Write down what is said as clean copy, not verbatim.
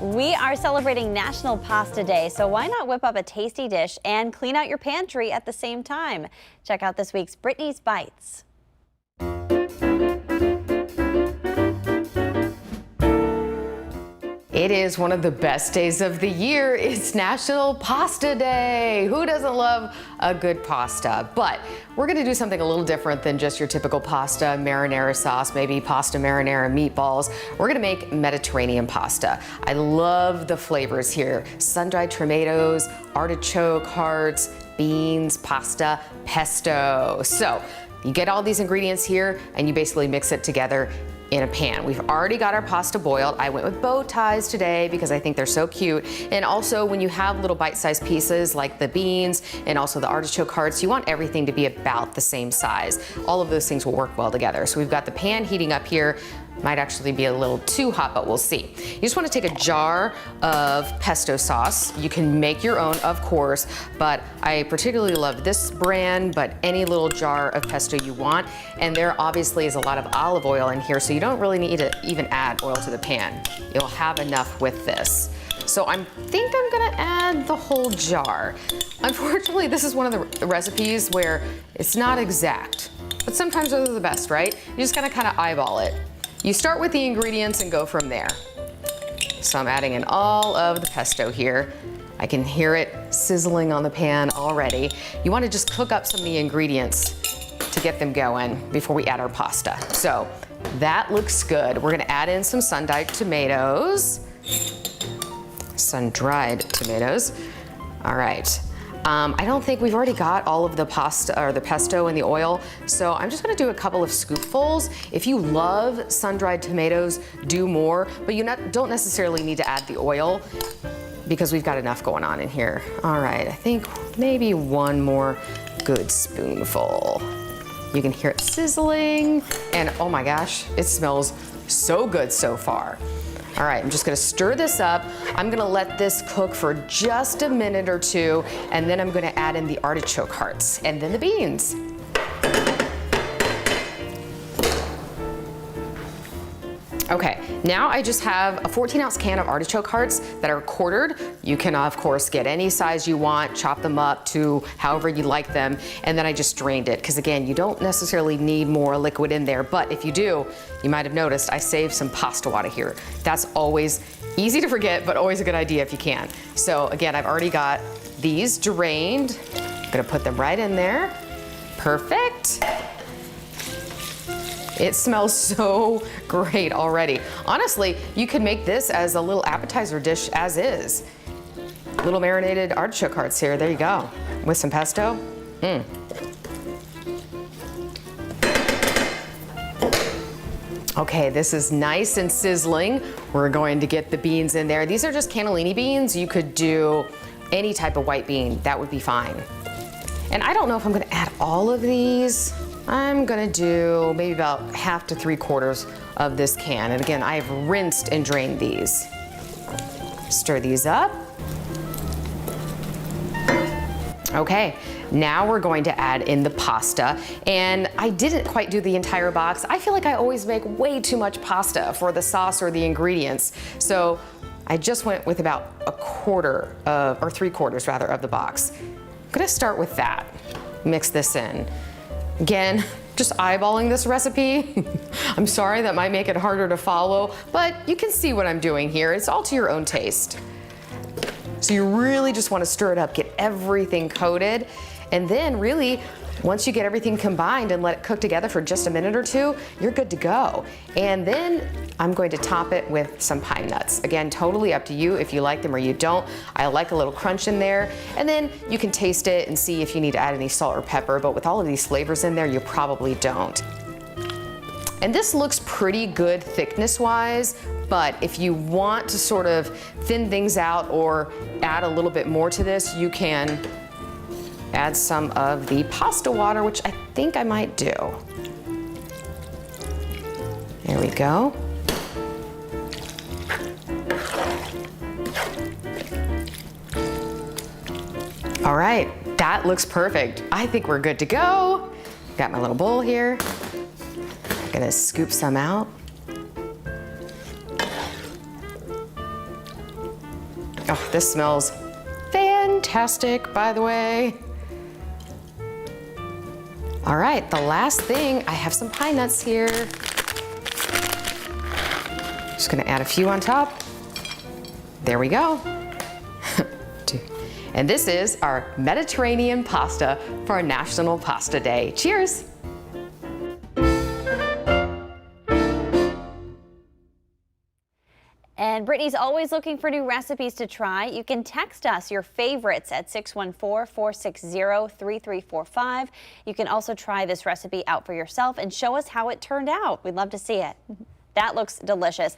We are celebrating National Pasta Day, so why not whip up a tasty dish and clean out your pantry at the same time? Check out this week's Brittany's Bites. It is one of the best days of the year. It's National Pasta Day. Who doesn't love a good pasta? But we're gonna do something a little different than just your typical pasta marinara sauce, maybe pasta marinara meatballs. We're gonna make Mediterranean pasta. I love the flavors here. Sun-dried tomatoes, artichoke hearts, beans, pasta, pesto. So you get all these ingredients here and you basically mix it together in a pan. We've already got our pasta boiled. I went with bow ties today because I think they're so cute. And also when you have little bite-sized pieces like the beans and also the artichoke hearts, you want everything to be about the same size. All of those things will work well together. So we've got the pan heating up here. Might actually be a little too hot, but we'll see. You just want to take a jar of pesto sauce. You can make your own, of course, but I particularly love this brand, but any little jar of pesto you want. And there obviously is a lot of olive oil in here, so you don't really need to even add oil to the pan. You'll have enough with this. So I think I'm gonna add the whole jar. Unfortunately, this is one of the recipes where it's not exact, but sometimes those are the best, right? You just gotta kind of eyeball it. You start with the ingredients and go from there. So I'm adding in all of the pesto here. I can hear it sizzling on the pan already. You want to just cook up some of the ingredients to get them going before we add our pasta. So that looks good. We're gonna add in some sun-dried tomatoes. Sun-dried tomatoes. All right. I don't think we've already got all of the pasta or the pesto in the oil, so I'm just gonna do a couple of scoopfuls. If you love sun-dried tomatoes, do more, but you don't necessarily need to add the oil because we've got enough going on in here. All right, I think maybe one more good spoonful. You can hear it sizzling, and oh my gosh, it smells so good so far. All right, I'm just gonna stir this up. I'm gonna let this cook for just a minute or two, and then I'm gonna add in the artichoke hearts and then the beans. Okay, now I just have a 14-ounce can of artichoke hearts that are quartered. You can, of course, get any size you want, chop them up to however you like them, and then I just drained it, because again, you don't necessarily need more liquid in there, but if you do, you might have noticed I saved some pasta water here. That's always easy to forget, but always a good idea if you can. So again, I've already got these drained. I'm gonna put them right in there. Perfect. It smells so great already. Honestly, you could make this as a little appetizer dish as is. Little marinated artichoke hearts here, there you go. With some pesto. Okay, this is nice and sizzling. We're going to get the beans in there. These are just cannellini beans. You could do any type of white bean, that would be fine. And I don't know if I'm gonna add all of these. I'm gonna do maybe about half to 3/4 of this can. And again, I've rinsed and drained these. Stir these up. Okay, now we're going to add in the pasta. And I didn't quite do the entire box. I feel like I always make way too much pasta for the sauce or the ingredients. So I just went with about a quarter of, or 3/4 rather, of the box. I'm gonna start with that. Mix this in. Again, just eyeballing this recipe. I'm sorry that might make it harder to follow, but you can see what I'm doing here. It's all to your own taste. So you really just want to stir it up, get everything coated, and then really, once you get everything combined and let it cook together for just a minute or two, you're good to go. And then I'm going to top it with some pine nuts. Again, totally up to you if you like them or you don't. I like a little crunch in there. And then you can taste it and see if you need to add any salt or pepper, but with all of these flavors in there, you probably don't. And this looks pretty good thickness-wise, but if you want to sort of thin things out or add a little bit more to this, you can add some of the pasta water, which I think I might do. There we go. All right, that looks perfect. I think we're good to go. Got my little bowl here. Gonna scoop some out. Oh, this smells fantastic, by the way. All right, the last thing, I have some pine nuts here. Just gonna add a few on top. There we go. And this is our Mediterranean pasta for National Pasta Day. Cheers. And Brittany's always looking for new recipes to try. You can text us your favorites at 614-460-3345. You can also try this recipe out for yourself and show us how it turned out. We'd love to see it. That looks delicious.